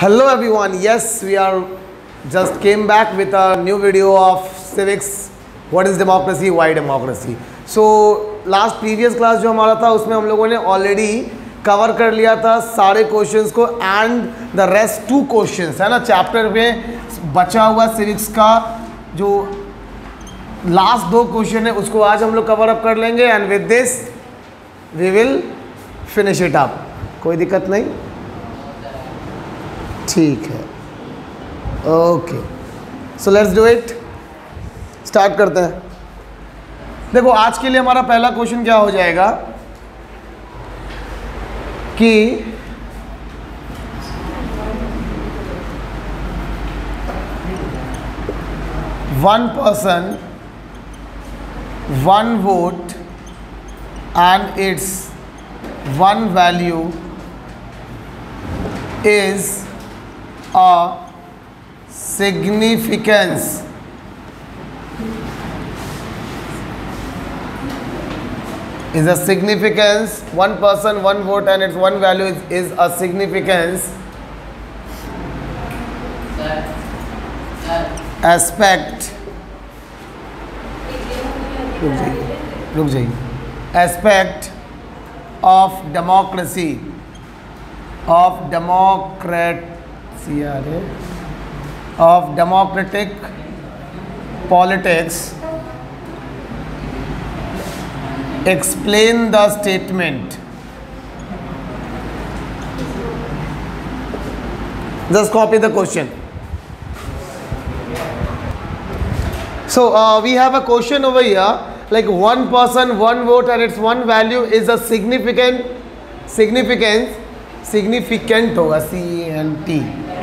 Hello everyone, yes we are just came back with a new video of civics. What is democracy, why democracy? So last previous class जो हमारा था उसमें हम लोगों ने already cover कर लिया था सारे क्वेश्चंस को एंड द रेस्ट 2 क्वेश्चंस है ना चैप्टर में बचा हुआ सिविक्स का जो लास्ट 2 क्वेश्चन है उसको आज हम लोग कवर अप कर लेंगे and with this we will finish it up. कोई दिक्कत नहीं, ठीक है. Okay, so let's do it. Start करते हैं. देखो आज के लिए हमारा पहला क्वेश्चन क्या हो जाएगा कि one person one vote and its one value is a significance one person one vote and its one value is a significance aspect रुक जाइए aspect of democracy of democratic politics. Explain the statement. Just copy the question. So we have a question over here like one person one vote and its one value is a significant होगा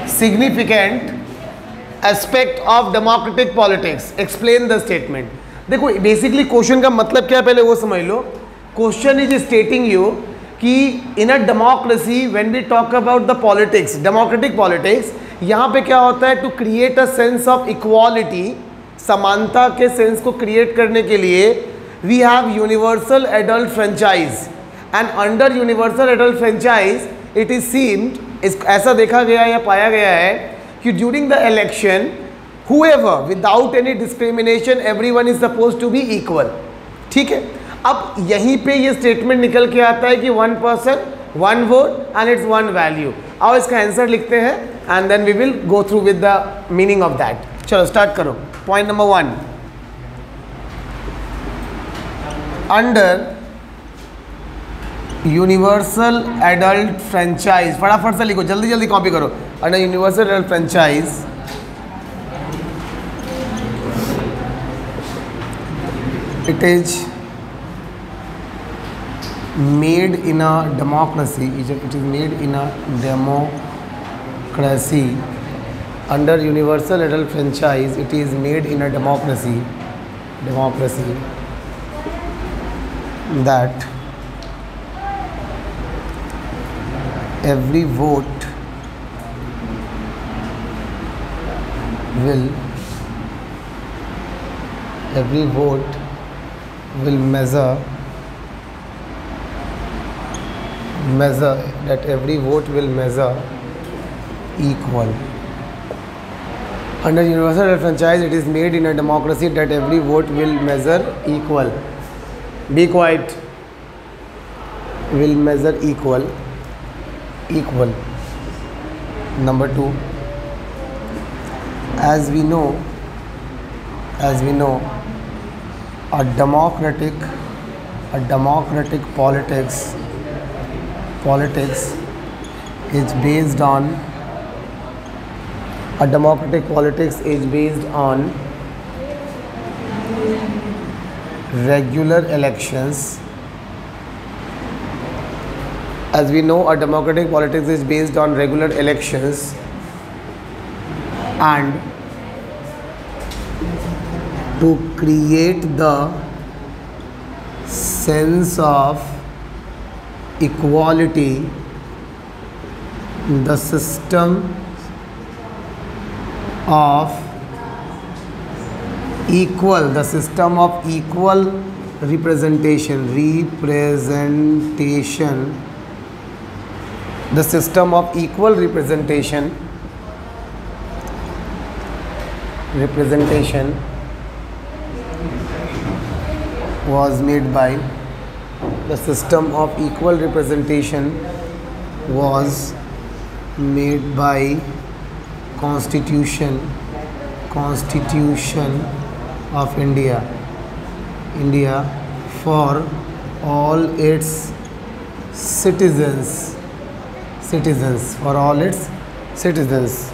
significant aspect of democratic politics. Explain the statement. देखो basically question का मतलब क्या है पहले वो समझ लो. क्वेश्चन इज स्टेटिंग यू कि in a democracy when we talk about the politics democratic politics यहाँ पे क्या होता है to create a sense of equality, समानता के सेंस को क्रिएट करने के लिए we have universal adult franchise and under universal adult franchise it is seen ऐसा देखा गया या पाया गया है कि during the election whoever without any discrimination everyone is supposed to be equal. ठीक है, अब यहीं पे ये स्टेटमेंट निकल के आता है कि one person one vote and it's one value. आओ इसका आंसर लिखते हैं and then we will go through with the meaning of that. चलो स्टार्ट करो. Point number 1, under universal adult franchise, फटाफट से लिखो, जल्दी जल्दी कॉपी करो. Under universal adult franchise it is made in a democracy. It is made in a democracy. Under universal adult franchise, it is made in a democracy that every vote will measure that every vote will measure equal. Under universal franchise it is made in a democracy that every vote will measure equal. Be quiet. Will measure equal. Number 2, as we know a democratic politics is based on regular elections. As we know, a democratic politics is based on regular elections and to create the sense of equality, the system of equal representation, the system of equal representation representation was made by the system of equal representation was made by Constitution of India for all its citizens for all its citizens.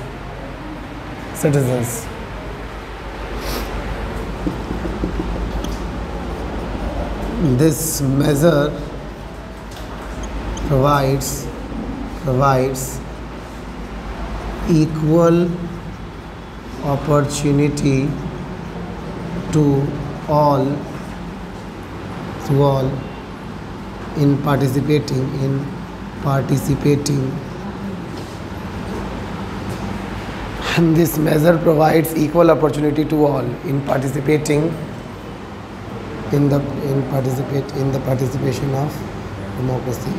This measure provides equal opportunity to all in participating. And this measure provides equal opportunity to all in participating in the participation of democracy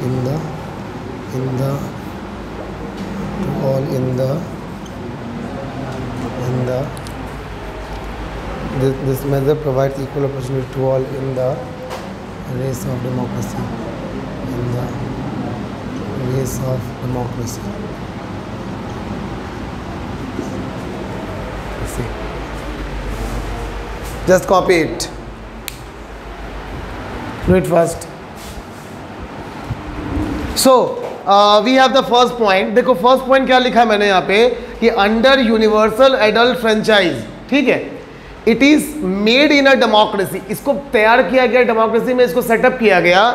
this measure provides equal opportunity to all in the race of democracy. Just copy it. Do it first. So we have the first point. देखो first point क्या लिखा है मैंने यहाँ पे कि under universal adult franchise, ठीक है, it is made in a democracy, इसको तैयार किया गया डेमोक्रेसी में, इसको सेटअप किया गया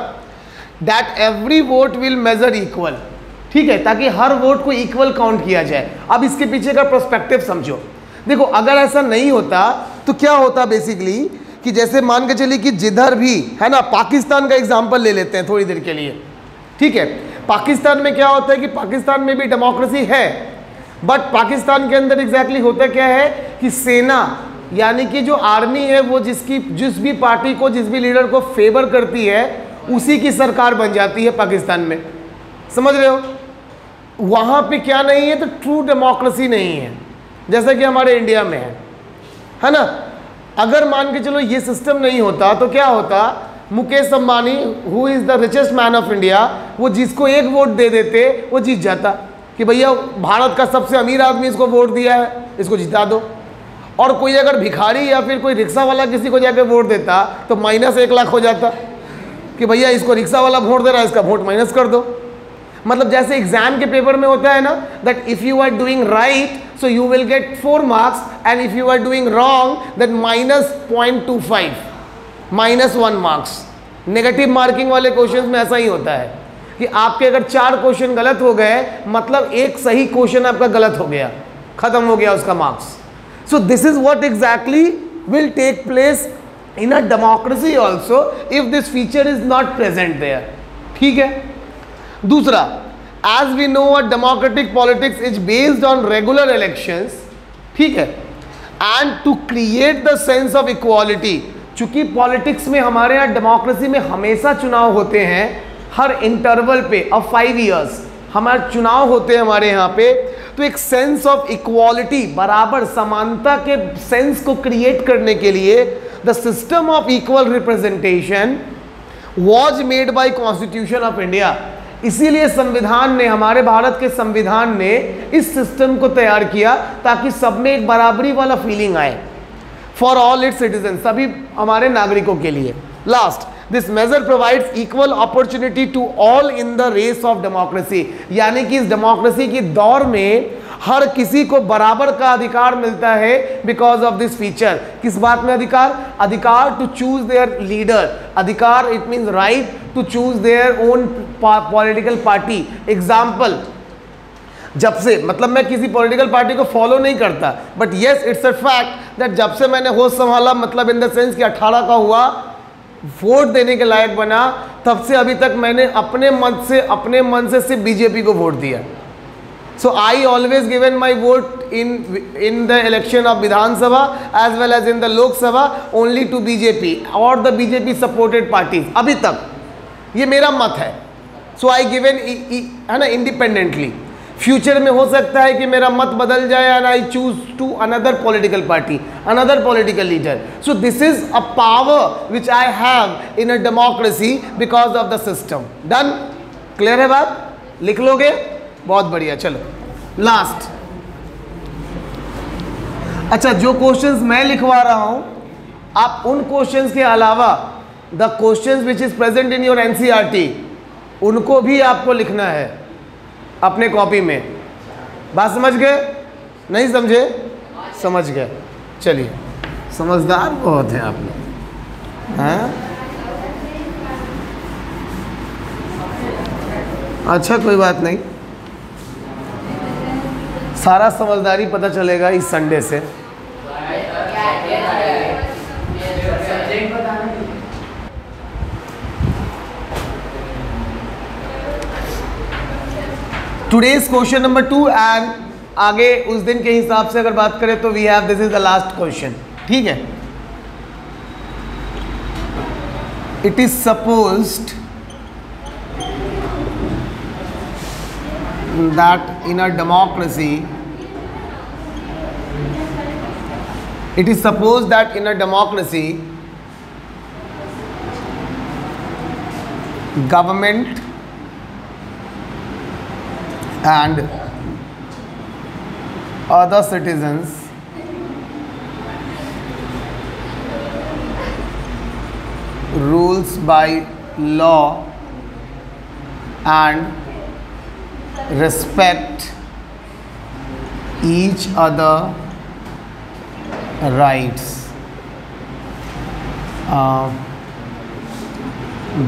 that every vote will measure equal, ठीक है, ताकि हर वोट को इक्वल काउंट किया जाए। अब इसके पीछे का पर्सपेक्टिव समझो। देखो अगर ऐसा नहीं होता तो क्या होता बेसिकली कि जैसे मान के चलिए कि जिधर भी है ना, पाकिस्तान का एग्जांपल ले लेते हैं थोड़ी देर के लिए, ठीक है, पाकिस्तान में क्या होता है कि पाकिस्तान में भी डेमोक्रेसी है, बट पाकिस्तान के अंदर एग्जैक्टली होता क्या है कि सेना यानी कि जो आर्मी है वो जिस भी पार्टी को, जिस भी लीडर को फेवर करती है उसी की सरकार बन जाती है पाकिस्तान में, समझ रहे हो। वहाँ पे क्या नहीं है तो ट्रू डेमोक्रेसी नहीं है, जैसा कि हमारे इंडिया में है ना। अगर मान के चलो ये सिस्टम नहीं होता तो क्या होता, Mukesh Ambani who is the richest man of India, वो जिसको एक वोट दे देते वो जीत जाता कि भैया भारत का सबसे अमीर आदमी इसको वोट दिया है, इसको जिता दो। और कोई अगर भिखारी या फिर कोई रिक्शा वाला किसी को जाके वोट देता तो -1 लाख हो जाता कि भैया इसको रिक्शा वाला वोट दे रहा है, इसका वोट माइनस कर दो। मतलब जैसे एग्जाम के पेपर में होता है ना, that if you are doing right so you will get 4 marks and if you are doing wrong then -0.25 -1 marks। Negative marking वाले क्वेश्चंस में ऐसा ही होता है कि आपके अगर 4 क्वेश्चन गलत हो गए मतलब एक सही क्वेश्चन आपका गलत हो गया, खत्म हो गया उसका marks. So this is what exactly will take place in a democracy also if this feature is not present there, ठीक है। दूसरा, as we know a democratic politics is based on regular elections, ठीक है, and to create the sense of equality, चूंकि politics में हमारे यहाँ democracy में हमेशा चुनाव होते हैं हर इंटरवल पे, अब 5 years हमारे चुनाव होते हैं हमारे यहाँ पे, तो एक सेंस ऑफ इक्वालिटी, बराबर समानता के सेंस को क्रिएट करने के लिए the system of equal representation was made by constitution of India. इसीलिए संविधान ने, हमारे भारत के संविधान ने इस सिस्टम को तैयार किया ताकि सब में एक बराबरी वाला फीलिंग आए, फॉर ऑल इट्स सिटीजन, सभी हमारे नागरिकों के लिए। Last, this measure provides equal opportunity to all in the race of democracy, यानी कि इस डेमोक्रेसी की दौर में हर किसी को बराबर का अधिकार मिलता है बिकॉज ऑफ दिस फीचर। किस बात में अधिकार? अधिकार टू चूज देयर लीडर, अधिकार it means right to choose their own political party. Example, जब से, मतलब मैं किसी पॉलिटिकल पार्टी को फॉलो नहीं करता, but yes it's a fact that जब से मैंने होश संभाला, मतलब इन द सेंस कि 18 का हुआ, वोट देने के लायक बना, तब से अभी तक मैंने अपने मन से सिर्फ बीजेपी को वोट दिया। So I always given my vote in the election of Vidhan Sabha as well as in the Lok Sabha only to BJP or the BJP supported parties, अभी तक ये मेरा मत है। So I given है ना independently। Future में हो सकता है कि मेरा मत बदल जाए and I choose to another political party, another political leader. So this is a power which I have in a democracy because of the system. Done? Clear है बात? लिख लोगे? बहुत बढ़िया. चलो लास्ट. अच्छा, जो क्वेश्चंस मैं लिखवा रहा हूं, आप उन क्वेश्चंस के अलावा the questions which is present in your NCERT उनको भी आपको लिखना है अपने कॉपी में. बात समझ गए? नहीं समझे? समझ गए. चलिए, समझदार बहुत हैं आप लोग. हाँ, अच्छा कोई बात नहीं, सारा समझदारी पता चलेगा इस संडे से. टुडेज क्वेश्चन नंबर 2 एंड आगे उस दिन के हिसाब से अगर बात करें तो we have, this is the last question. ठीक है. It is supposed that in a democracy, it is supposed that in a democracy government and other citizens rules by law and respect each other rights.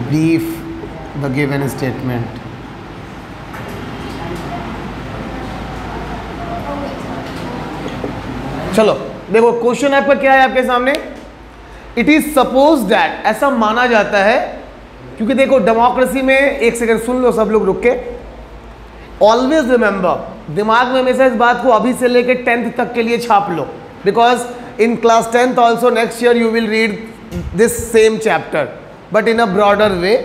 Brief the given statement. चलो देखो, question आपका क्या है आपके सामने. It is suppose that, ऐसा माना जाता है, क्योंकि देखो डेमोक्रेसी में, एक सेकंड सुन लो सब लोग रुक के. ऑलवेज रिमेंबर, दिमाग में हमेशा इस बात को अभी से लेकर 10th तक के लिए छाप लो, because in class 10th also next year you will read this same chapter but in a broader way.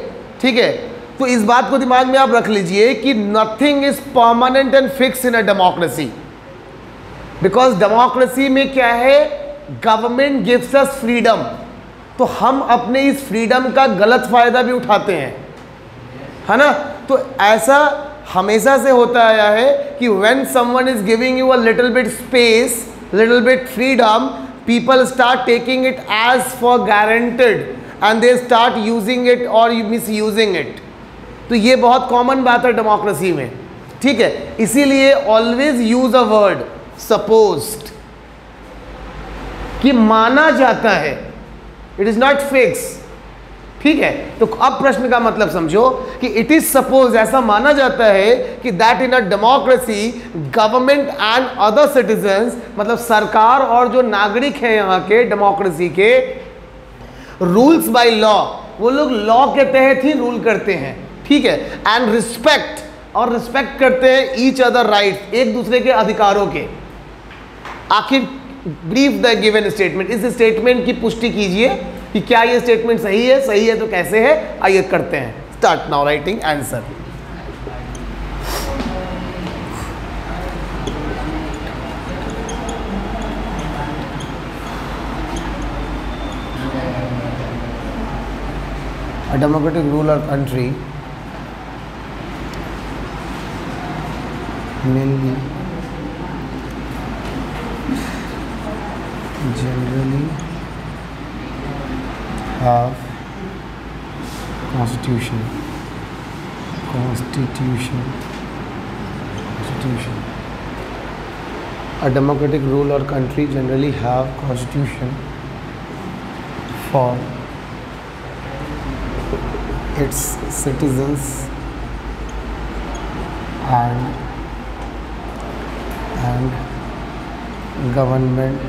ठीक है, तो इस बात को दिमाग में आप रख लीजिए कि nothing is permanent and fix in a democracy, because democracy में क्या है, गवर्नमेंट गिव्स अस फ्रीडम, तो हम अपने इस फ्रीडम का गलत फायदा भी उठाते हैं, है ना. तो ऐसा हमेशा से होता आया है कि when someone is giving you a little bit space, little bit freedom, people start taking it as for guaranteed and they start using it or misusing it. तो ये बहुत कॉमन बात है डेमोक्रेसी में. ठीक है, इसीलिए always use a word supposed, कि माना जाता है, इट इज नॉट फिक्स. ठीक है, तो अब प्रश्न का मतलब समझो कि इट इज सपोज, ऐसा माना जाता है कि that in a democracy government and other citizens, मतलब सरकार और जो नागरिक है यहाँ के डेमोक्रेसी के, रूल्स बाय लॉ, वो लोग लॉ के तहत ही रूल करते हैं. ठीक है, एंड रिस्पेक्ट, और रिस्पेक्ट करते हैं ईच अदर राइट्स, एक दूसरे के अधिकारों के. आखिर ब्रीफ द गिवन स्टेटमेंट, इस स्टेटमेंट की पुष्टि कीजिए कि क्या ये स्टेटमेंट सही है. सही है तो कैसे है, आइए करते हैं. Start now writing answer. A democratic rule or country mainly generally have constitution. A democratic rule or country generally have constitution for its citizens and government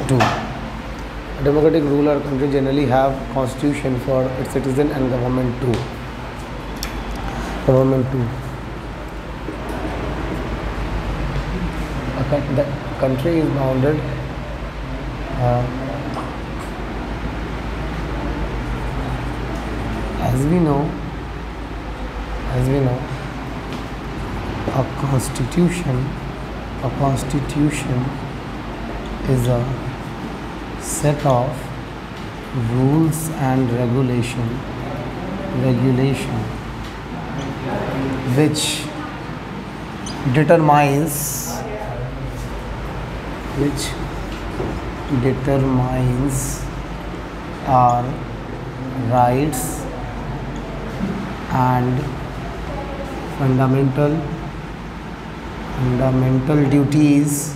too. A democratic rule or country generally have constitution for its citizen and government too. The country is bounded as as we know, a constitution is a set of rules and regulation which determines our rights and fundamental duties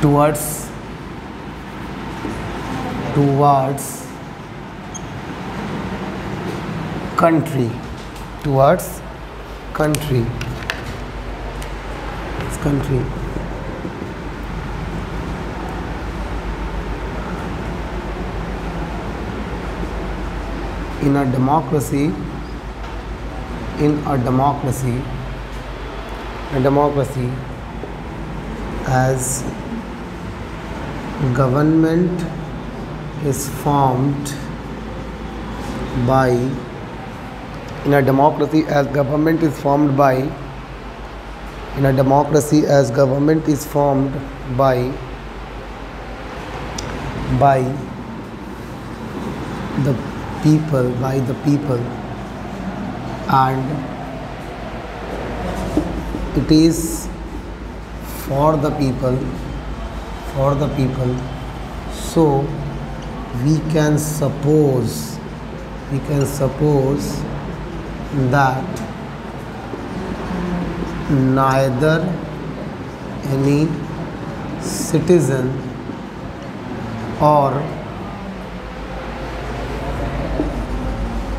towards country. In a democracy, as government is formed by the people, and it is for the people, so we can suppose that neither any citizen or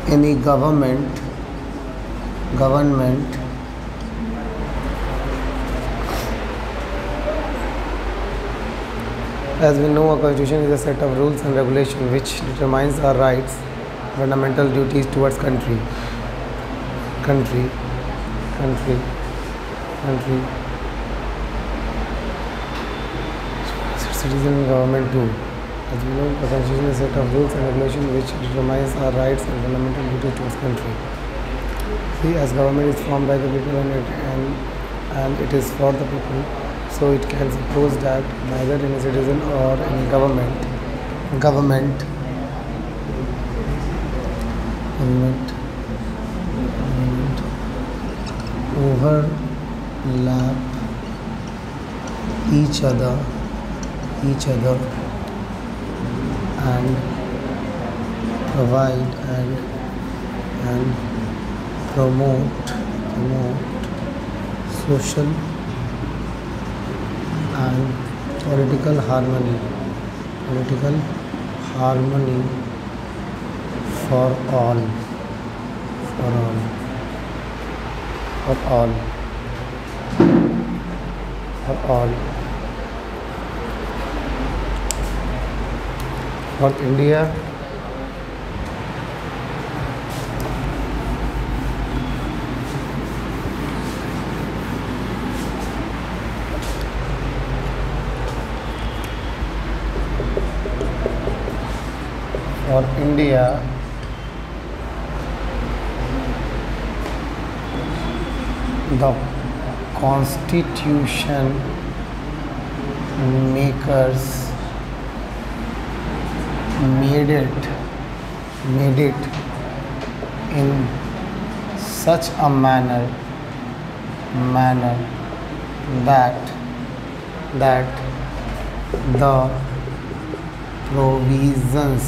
any government as we know, a constitution is a set of rules and regulations which determines our rights, fundamental duties towards country. Citizen and government too. As we know, the constitution is a set of rules and regulations which determines our rights and fundamental duties towards country. See, as government is formed by the people and it is for the people, so it can suppose that neither any citizen or any government overlap each other and provide and promote social and political harmony for all. For India, the constitution makers made it in such a manner that the provisions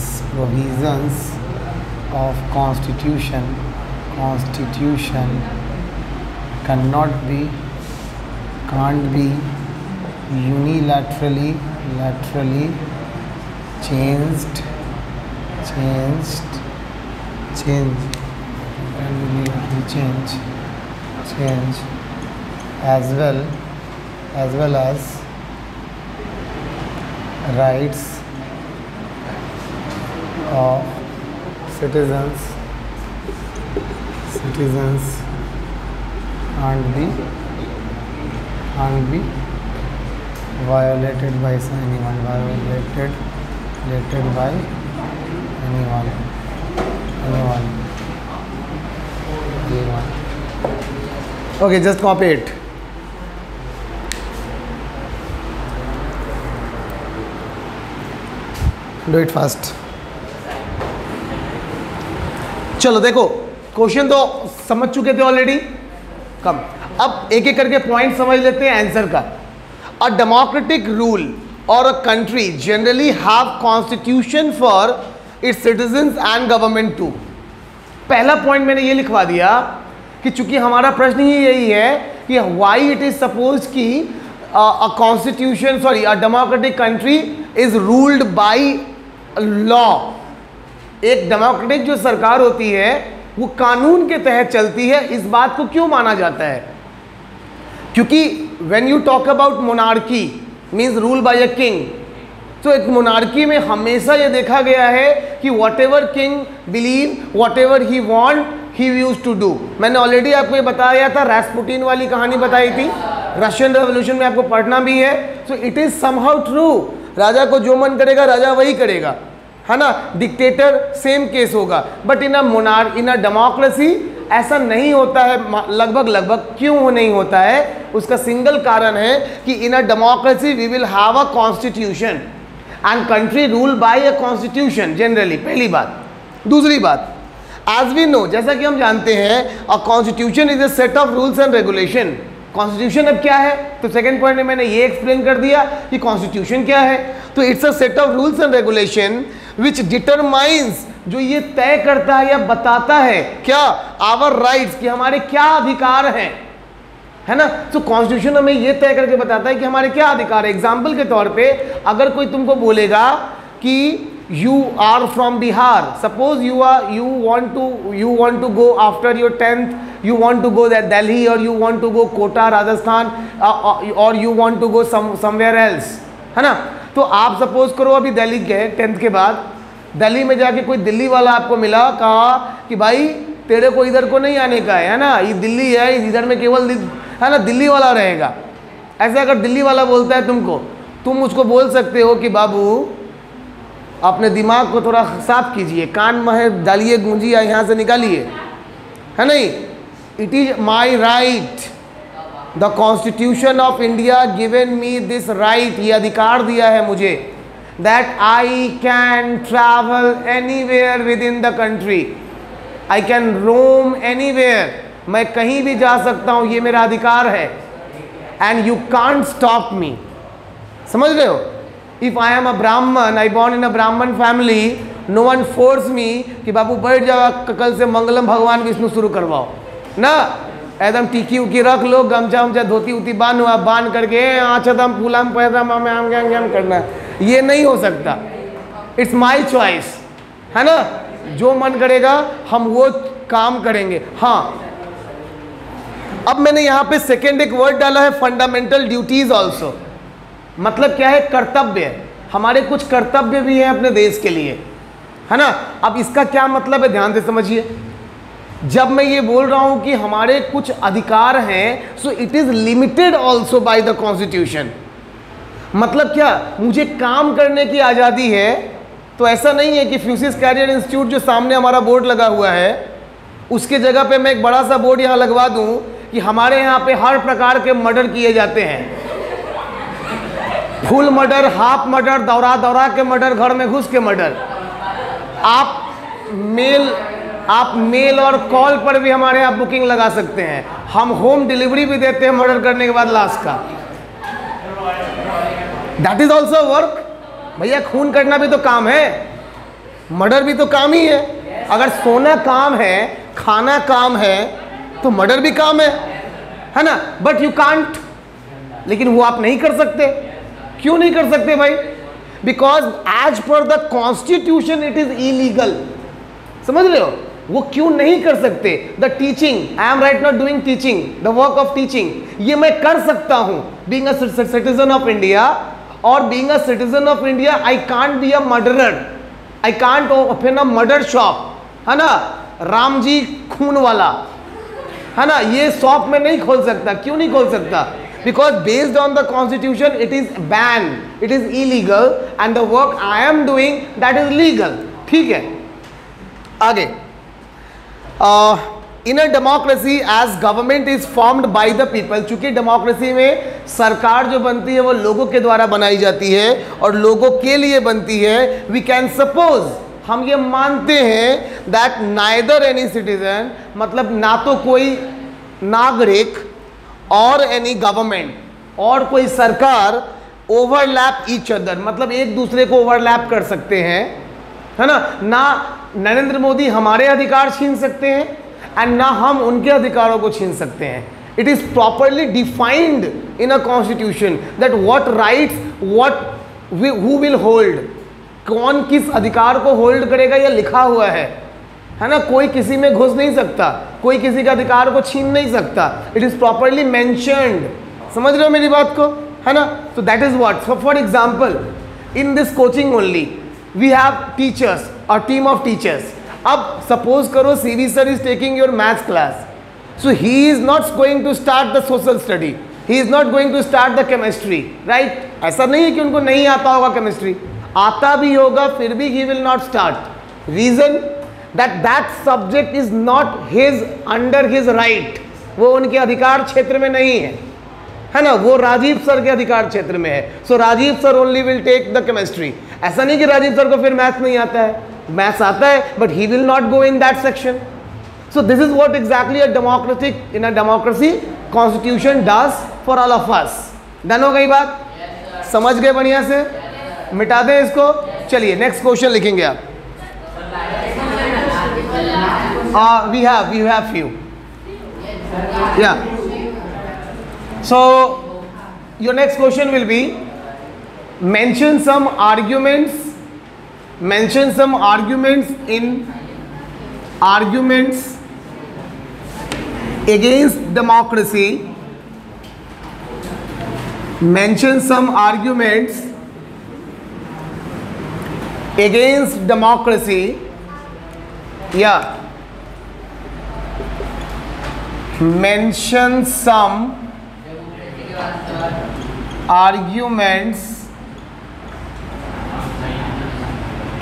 of constitution can't be unilaterally changed as well as rights of citizens can't be violated by anyone. Okay, just copy it. Do it fast. चलो देखो, question तो समझ चुके थे already, कम अब एक एक करके पॉइंट समझ लेते हैं आंसर का. अ डेमोक्रेटिक रूल और a country generally have constitution for its citizens and government to. पहला पॉइंट मैंने ये लिखवा दिया कि चूंकि हमारा प्रश्न ही यही है कि व्हाई इट इज सपोज कि a constitution sorry a democratic country is ruled by law. एक डेमोक्रेटिक जो सरकार होती है वो कानून के तहत चलती है. इस बात को क्यों माना जाता है? क्योंकि when you talk about monarchy means rule by a king, तो एक मोनार्की में हमेशा ये देखा गया है कि whatever king believe, whatever he want he use to do. मैंने ऑलरेडी आपको ये बताया था, रास्पुटिन वाली कहानी बताई थी, रशियन रेवोल्यूशन में आपको पढ़ना भी है. So it is somehow true. राजा को जो मन करेगा राजा वही करेगा, है ना. डिक्टेटर सेम केस होगा. बट इन अ डेमोक्रेसी ऐसा नहीं होता है. लगभग क्यों नहीं होता है? उसका सिंगल कारण है कि in a democracy we will have a constitution and country rule by a constitution generally. पहली बात. दूसरी बात, एज वी नो, जैसा कि हम जानते हैं, a constitution is a set of rules and regulation. Constitution अब क्या है? तो सेकंड पॉइंट में मैंने ये एक्सप्लेन कर दिया कि कॉन्स्टिट्यूशन क्या है. तो it's a set of rules and regulation which determines, जो ये तय करता है या बताता है क्या, आवर राइट्स, कि हमारे क्या अधिकार हैं, है ना. तो कॉन्स्टिट्यूशन हमें ये तय करके बताता है कि हमारे क्या अधिकार है. एग्जाम्पल के तौर पे अगर कोई तुमको बोलेगा कि you are from Bihar, suppose you want to go after your 10th, you want to go Delhi, or you want to go Kota Rajasthan, or you want to go somewhere else, है ना. तो आप suppose करो अभी दिल्ली गए 10th के बाद, दिल्ली में जाके कोई दिल्ली वाला आपको मिला, कहा कि भाई तेरे को इधर को नहीं आने का है ना, ये दिल्ली है, इधर में केवल है ना दिल्ली वाला रहेगा. ऐसे अगर दिल्ली वाला बोलता है तुमको, तुम उसको बोल सकते हो कि बाबू अपने दिमाग को थोड़ा साफ कीजिए, कान में डालिए गूंजी या यहाँ से निकालिए, है नहीं. It is my right, the constitution of India given me this right, ये अधिकार दिया है मुझे, that I can travel anywhere with in the country, I can Rome anywhere, मैं कहीं भी जा सकता हूँ, ये मेरा अधिकार है. And you can't stop me. समझ रहे हो? If I am a Brahman, I born in a Brahman family, no one force me कि बाबू बैठ जाओ कल से मंगलम भगवान विष्णु शुरू करवाओ ना. एकदम टीकी उकी रख लो, गमछा उमछा धोती उती बांधो, आप बांध करके अच्छा दम पुलाम पैदम आम करना है, ये नहीं हो सकता. इट्स माई चॉइस, है ना. जो मन करेगा हम वो काम करेंगे. हाँ, अब मैंने यहाँ पे सेकेंड एक वर्ड डाला है, फंडामेंटल ड्यूटीज ऑल्सो. मतलब क्या है? कर्तव्य. हमारे कुछ कर्तव्य भी हैं अपने देश के लिए, है ना. अब इसका क्या मतलब है, ध्यान से समझिए. जब मैं ये बोल रहा हूं कि हमारे कुछ अधिकार हैं, सो it is limited also by the constitution. मतलब क्या? मुझे काम करने की आज़ादी है. तो ऐसा नहीं है कि फ्यूसिस कैरियर इंस्टीट्यूट जो सामने हमारा बोर्ड लगा हुआ है, उसके जगह पे मैं एक बड़ा सा बोर्ड यहाँ लगवा दूँ कि हमारे यहाँ पे हर प्रकार के मर्डर किए जाते हैं. फुल मर्डर, हाफ मर्डर, दौरा के मर्डर, घर में घुस के मर्डर. आप मेल और कॉल पर भी हमारे यहाँ बुकिंग लगा सकते हैं. हम होम डिलीवरी भी देते हैं मर्डर करने के बाद लाश का. That is also work. भैया खून करना भी तो काम है, मर्डर भी तो काम ही है. अगर सोना काम है, खाना काम है, तो मर्डर भी काम है ना. बट यू कांट, लेकिन वो आप नहीं कर सकते. क्यों नहीं कर सकते भाई? Because as per the constitution it is illegal. समझ रहे हो? वो क्यों नहीं कर सकते? The teaching, I am right not doing teaching, the work of teaching, ये मैं कर सकता हूं being a citizen of India. और being a citizen of India I can't be a murderer, I can't open a murder shop, है ना. राम जी खून वाला, है ना, ये शॉप में नहीं खोल सकता. क्यों नहीं खोल सकता? Because based on the constitution it is banned, it is illegal, and the work I am doing that is legal. ठीक है, आगे in a democracy as government is formed by the people, चूंकि डेमोक्रेसी में सरकार जो बनती है वो लोगों के द्वारा बनाई जाती है और लोगों के लिए बनती है, वी कैन सपोज, हम ये मानते हैं दैट नाइदर एनी सिटीजन, मतलब ना तो कोई नागरिक और एनी गवर्नमेंट और कोई सरकार ओवरलैप ईच अदर, मतलब एक दूसरे को ओवरलैप कर सकते हैं, है ना नरेंद्र मोदी हमारे अधिकार छीन सकते हैं एंड ना हम उनके अधिकारों को छीन सकते हैं. It is properly defined in a constitution that what rights who will hold, कौन किस अधिकार को होल्ड करेगा, यह लिखा हुआ है ना. कोई किसी में घुस नहीं सकता, कोई किसी के अधिकार को छीन नहीं सकता. It is properly mentioned. समझ रहे हो मेरी बात को, है ना. तो that is what, for example in this coaching only we have teachers, a team of teachers. अब सपोज करो CV sir is taking your maths class, so he is not going to start the social study, he is not going to start the chemistry, right. ऐसा नहीं है कि उनको नहीं आता होगा केमिस्ट्री, आता भी होगा, फिर भी he will not start. Reason that subject is not his under his right, वो उनके अधिकार क्षेत्र में नहीं है ना, वो राजीव सर के अधिकार क्षेत्र में है. So Rajiv sir only will take the chemistry. ऐसा नहीं कि राजीव सर को फिर मैथ्स नहीं आता है, मैथ्स आता है, but he will not go in that section. So this is what exactly a democratic in a democracy constitution does for all of us. Done हो गई बात, समझ गए बढ़िया से, मिटा दें इसको. चलिए नेक्स्ट क्वेश्चन लिखेंगे आप. We have few. Yeah. So your next question will be mention some arguments against democracy. Mention some arguments against democracy. Yeah. Mention some arguments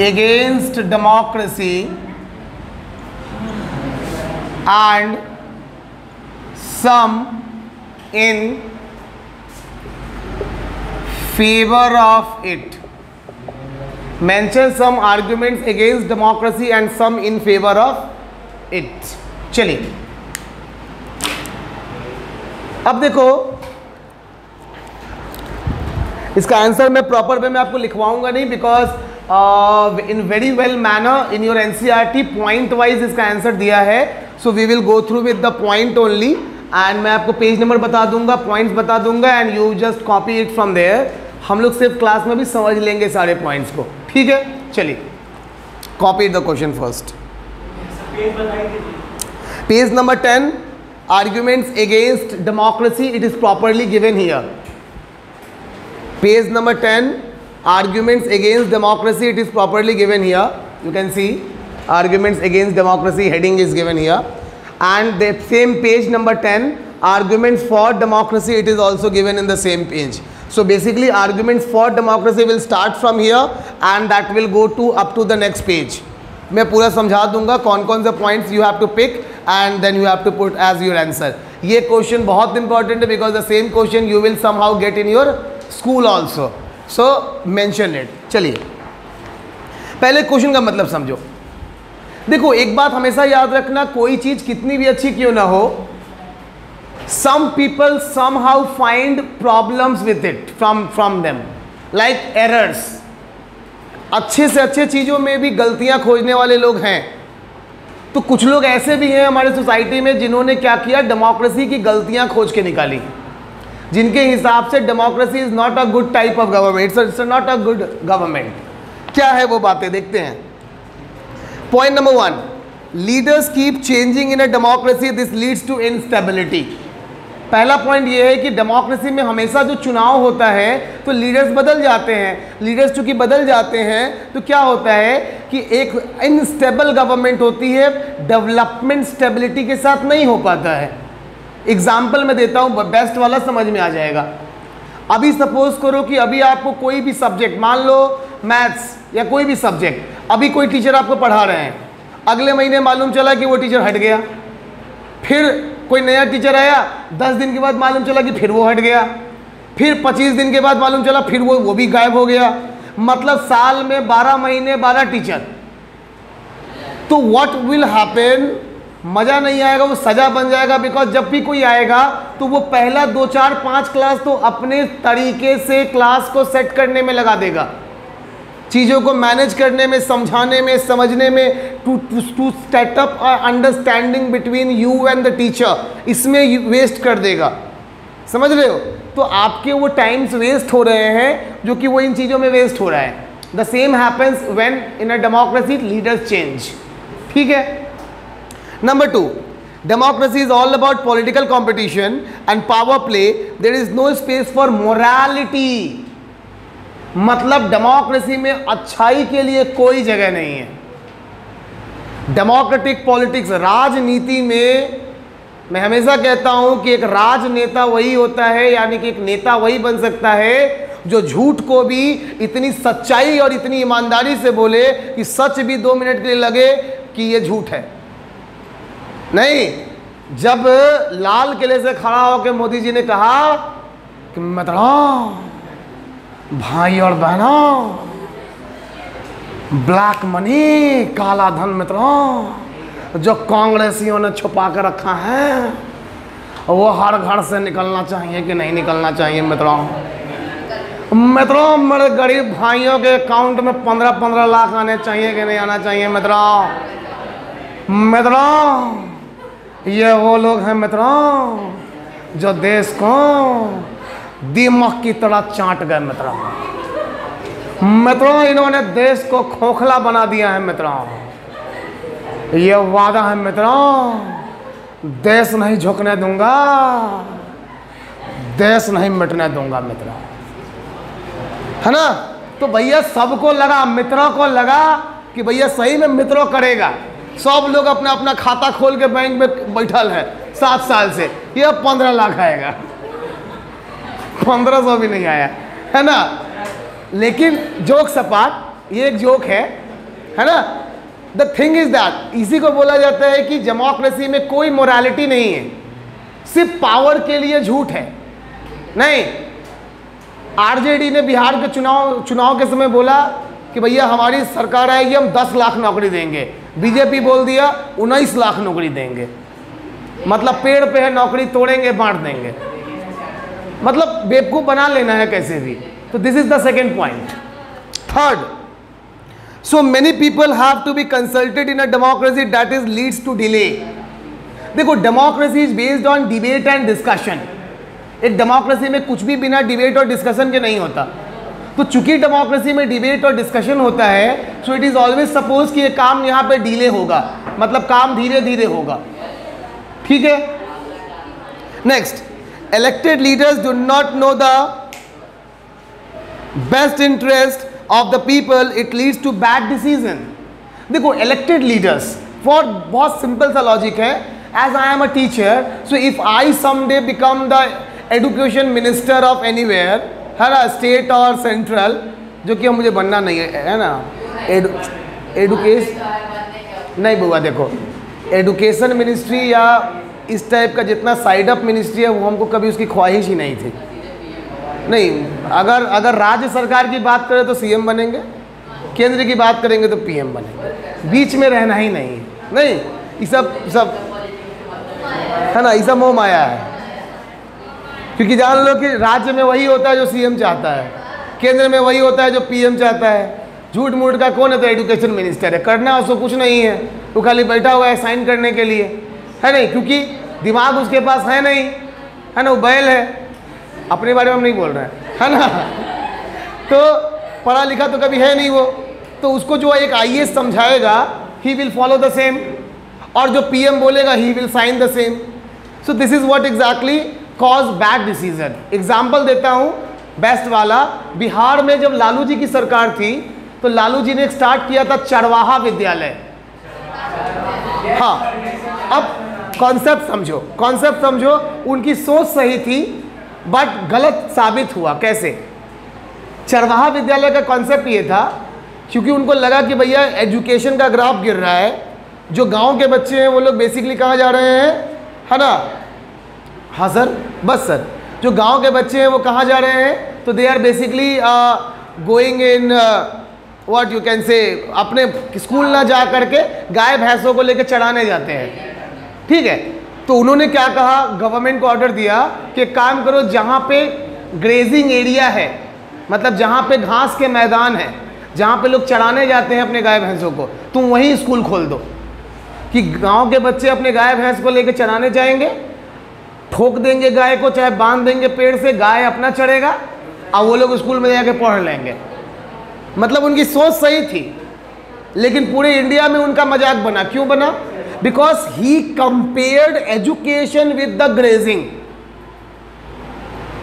against democracy and some in favor of it. Mention some arguments against democracy and some in favor of it. चलिए अब देखो, इसका answer मैं proper way में आपको लिखवाऊंगा नहीं, because in very well manner in your NCERT point wise इसका आंसर दिया है. So we will go through with the point only and मैं आपको पेज नंबर बता दूंगा, पॉइंट्स बता दूंगा and you just copy it from there. हम लोग सिर्फ क्लास में भी समझ लेंगे सारे पॉइंट्स को, ठीक है. चलिए copy the question first. Page number 10, arguments against democracy, it is properly given here. Page number 10, arguments against democracy, it is properly given here. You can see arguments against democracy heading is given here, and the same page number 10, arguments for democracy, it is also given in the same page. So basically arguments for democracy will start from here and that will go to up to the next page. मैं पूरा समझा दूंगा कौन कौन से points you have to pick and then you have to put as your answer. ये question बहुत important है because the same question you will somehow get in your school also, so mention it. चलिए पहले question का मतलब समझो. देखो एक बात हमेशा याद रखना, कोई चीज कितनी भी अच्छी क्यों ना हो, some people somehow find problems with it from them, like errors. अच्छे से अच्छे चीज़ों में भी गलतियां खोजने वाले लोग हैं. तो कुछ लोग ऐसे भी हैं हमारे सोसाइटी में जिन्होंने क्या किया, डेमोक्रेसी की गलतियां खोज के निकाली, जिनके हिसाब से democracy is not a good type of government, it's not a good government. क्या है वो बातें, देखते हैं. Point number 1, leaders keep changing in a democracy, this leads to instability. पहला पॉइंट ये है कि डेमोक्रेसी में हमेशा जो चुनाव होता है तो लीडर्स बदल जाते हैं. लीडर्स चूंकि बदल जाते हैं तो क्या होता है कि एक इनस्टेबल गवर्नमेंट होती है, डेवलपमेंट स्टेबिलिटी के साथ नहीं हो पाता है. एग्जाम्पल मैं देता हूँ, बेस्ट वाला समझ में आ जाएगा. अभी सपोज करो कि अभी आपको कोई भी सब्जेक्ट, मान लो मैथ्स या कोई भी सब्जेक्ट, अभी कोई टीचर आपको पढ़ा रहे हैं, अगले महीने मालूम चला कि वो टीचर हट गया, फिर कोई नया टीचर आया, 10 दिन के बाद मालूम चला कि फिर वो हट गया, फिर 25 दिन के बाद मालूम चला फिर वो भी गायब हो गया। मतलब साल में 12 महीने 12 टीचर। तो व्हाट विल हैपन, मज़ा नहीं आएगा, वो सज़ा बन जाएगा। बिकॉज जब भी कोई आएगा तो वो पहला 2 4 5 क्लास तो अपने तरीके से क्लास को सेट करने में लगा देगा, चीज़ों को मैनेज करने में, समझाने में, समझने में, to set up understanding between you and the teacher, इसमें वेस्ट कर देगा। समझ रहे हो? तो आपके वो टाइम्स वेस्ट हो रहे हैं जो कि वो इन चीज़ों में वेस्ट हो रहा है। The same happens when in a democracy leaders change. ठीक है। Number 2, democracy is all about political competition and power play, there is no space for morality. मतलब डेमोक्रेसी में अच्छाई के लिए कोई जगह नहीं है। डेमोक्रेटिक पॉलिटिक्स, राजनीति में मैं हमेशा कहता हूं कि एक राजनेता वही होता है, यानी कि एक नेता वही बन सकता है जो झूठ को भी इतनी सच्चाई और इतनी ईमानदारी से बोले कि सच भी 2 मिनट के लिए लगे कि ये झूठ है। नहीं, जब लाल किले से खड़ा होकर मोदी जी ने कहा कि मित्रों, भाई और बहनों, ब्लैक मनी, काला धन मित्रों, जो कांग्रेसियों ने छुपा कर रखा है, वो हर घर से निकलना चाहिए कि नहीं निकलना चाहिए मित्रों। मित्रों, मेरे गरीब भाइयों के अकाउंट में 15-15 लाख आने चाहिए कि नहीं आना चाहिए मित्रों। मित्रों, ये वो लोग हैं मित्रों जो देश को दीमक की तरह चाट गए मित्रों। मित्रों, इन्होंने देश को खोखला बना दिया है मित्रों। ये वादा है मित्रों, देश नहीं झुकने दूंगा, देश नहीं मिटने दूंगा मित्रों, है ना। तो भैया सबको लगा, मित्रों को लगा कि भैया सही में मित्रों करेगा। सब लोग अपना अपना खाता खोल के बैंक में बैठल है 7 साल से, ये 15 लाख आएगा, 1500 भी नहीं आया, है ना। लेकिन जोक सपाट, ये एक जोक है ना। द थिंग इज दैट, इसी को बोला जाता है कि डेमोक्रेसी में कोई मोरालिटी नहीं है, सिर्फ पावर के लिए झूठ है। नहीं, आरजेडी ने बिहार के चुनाव के समय बोला कि भैया हमारी सरकार आएगी, हम 10 लाख नौकरी देंगे। बीजेपी बोल दिया 19 लाख नौकरी देंगे। मतलब पेड़ पे है नौकरी, तोड़ेंगे बांट देंगे, मतलब बेवकूफ़ बना लेना है कैसे भी। तो this is the second point. Third, so many people have to be consulted in a democracy that is leads to delay. देखो, democracy is based on debate and discussion. एक डेमोक्रेसी में कुछ भी बिना डिबेट और डिस्कशन के नहीं होता। तो चूंकि डेमोक्रेसी में डिबेट और डिस्कशन होता है, so it is always suppose कि ये काम यहाँ पे डिले होगा, मतलब काम धीरे धीरे होगा। ठीक है। Next, elected leaders do not know the best interest of the people, it leads to bad decision. देखो, elected leaders, for बहुत सिंपल सा लॉजिक है। as I am a teacher, so if I someday become the education minister of anywhere, है ना, state और central, जो कि मुझे बनना नहीं है ना, एडुकेशन नहीं बुआ, देखो एडुकेशन मिनिस्ट्री या इस टाइप का जितना साइड अप मिनिस्ट्री है वो हमको कभी उसकी ख्वाहिश ही नहीं थी। नहीं, अगर राज्य सरकार की बात करें तो सीएम बनेंगे, केंद्र की बात करेंगे तो पीएम बनेंगे, बीच में रहना ही नहीं। नहीं, ये सब है ना, ये सब मोह माया है। क्योंकि जान लो कि राज्य में वही होता है जो सीएम चाहता है, केंद्र में वही होता है जो पीएम चाहता है। झूठ मूठ का कौन है? तो एजुकेशन मिनिस्टर है, करना उसको कुछ नहीं है, वो खाली बैठा हुआ है साइन करने के लिए, है नहीं, क्योंकि दिमाग उसके पास है नहीं, है ना, वो बैल है। अपने बारे में हम नहीं बोल रहे हैं, है ना। तो पढ़ा लिखा तो कभी है नहीं वो, तो उसको जो एक आईएएस समझाएगा ही विल फॉलो द सेम, और जो पीएम बोलेगा ही will sign the same. So this is what exactly cause bad decision. Example देता हूँ बेस्ट वाला। बिहार में जब लालू जी की सरकार थी तो लालू जी ने स्टार्ट किया था चरवाहा विद्यालय। हाँ, अब कॉन्सेप्ट समझो, उनकी सोच सही थी बट गलत साबित हुआ। कैसे? चरवाहा विद्यालय का कॉन्सेप्ट ये था, क्योंकि उनको लगा कि भैया एजुकेशन का ग्राफ गिर रहा है जो गांव के बच्चे हैं वो लोग बेसिकली कहाँ जा रहे हैं, है ना? हाँ सर, बस सर, जो गांव के बच्चे हैं वो कहाँ जा रहे हैं? तो they are basically going in what you can say, अपने स्कूल ना जा करके गाय भैंसों को लेकर चराने जाते हैं, ठीक है? तो उन्होंने क्या कहा, गवर्नमेंट को ऑर्डर दिया कि एक काम करो, जहाँ पे ग्रेजिंग एरिया है, मतलब जहाँ पे घास के मैदान है, जहाँ पे लोग चराने जाते हैं अपने गाय भैंसों को, तुम वहीं स्कूल खोल दो कि गांव के बच्चे अपने गाय भैंस को लेकर चराने जाएंगे, ठोक देंगे गाय को, चाहे बांध देंगे पेड़ से, गाय अपना चढ़ेगा और वो लोग स्कूल में जाके पढ़ लेंगे। मतलब उनकी सोच सही थी, लेकिन पूरे इंडिया में उनका मजाक बना। क्यों बना? Because he compared education with the grazing.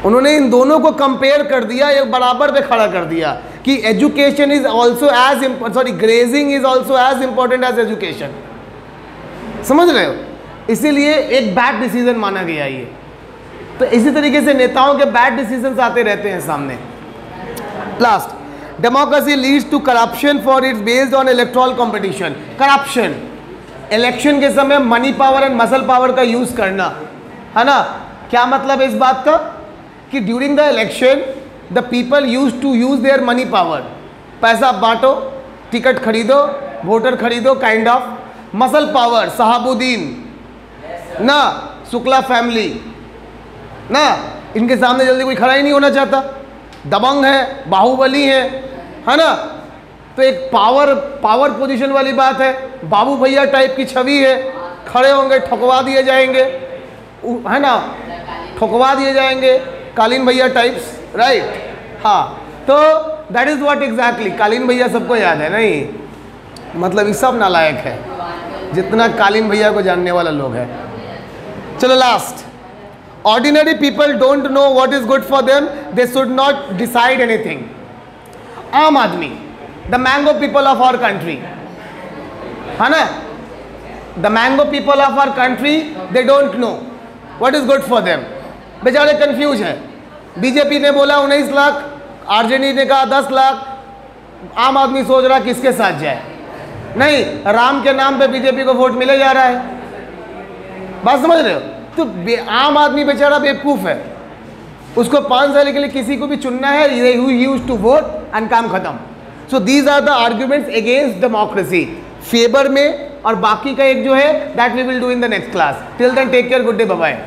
उन्होंने इन दोनों को कंपेयर कर दिया, एक बराबर पे खड़ा कर दिया कि education is also as sorry grazing is also as important as education. समझ रहे हो? इसीलिए एक बैड डिसीजन माना गया ये। तो इसी तरीके से नेताओं के बैड डिसीजंस आते रहते हैं सामने। Last, democracy leads to corruption for its based on electoral competition. Corruption, election के समय money power and muscle power का यूज करना, है ना? क्या मतलब है इस बात का? कि during the election the people use to use their money power. पैसा बांटो, टिकट खरीदो, वोटर खरीदो, kind of. Muscle power, Shahabuddin ना, शुक्ला फैमिली ना, इनके सामने जल्दी कोई खड़ा ही नहीं होना चाहता, दबंग है, बाहुबली है ना? तो एक पावर पोजीशन वाली बात है, बाबू भैया टाइप की छवि है, खड़े होंगे, ठुकवा दिए जाएंगे, है ना? ठुकवा दिए जाएंगे, कालीन भैया टाइप्स, राइट? हाँ, तो दैट इज व्हाट एग्जैक्टली, कालीन भैया सबको याद है नहीं? मतलब ये सब नालायक है जितना कालीन भैया को जानने वाला लोग है। चलो last, ordinary people don't know what is good for them, they should not decide anything. आम आदमी, the mango people of our country, है ना? The mango people of our country, they don't know what is good for them. बेचारे confuse है। BJP ने बोला 19 lakh, RJD ने कहा 10 लाख, आम आदमी सोच रहा किसके साथ जाए। नहीं, राम के नाम पे बीजेपी को वोट मिले जा रहा है। बात समझ रहे हो? तो आम आदमी बेचारा बेवकूफ़ है, उसको 5 साल के लिए किसी को भी चुनना है, he used to vote and काम खत्म। So these are the arguments against democracy, favour में, और बाकी का एक जो है that we will do in the next class. Till then take care, good day, bye bye.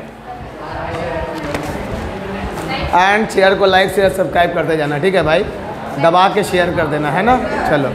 And share को लाइक शेयर सब्सक्राइब करते जाना, ठीक है भाई? दबा के शेयर कर देना, है ना? चलो।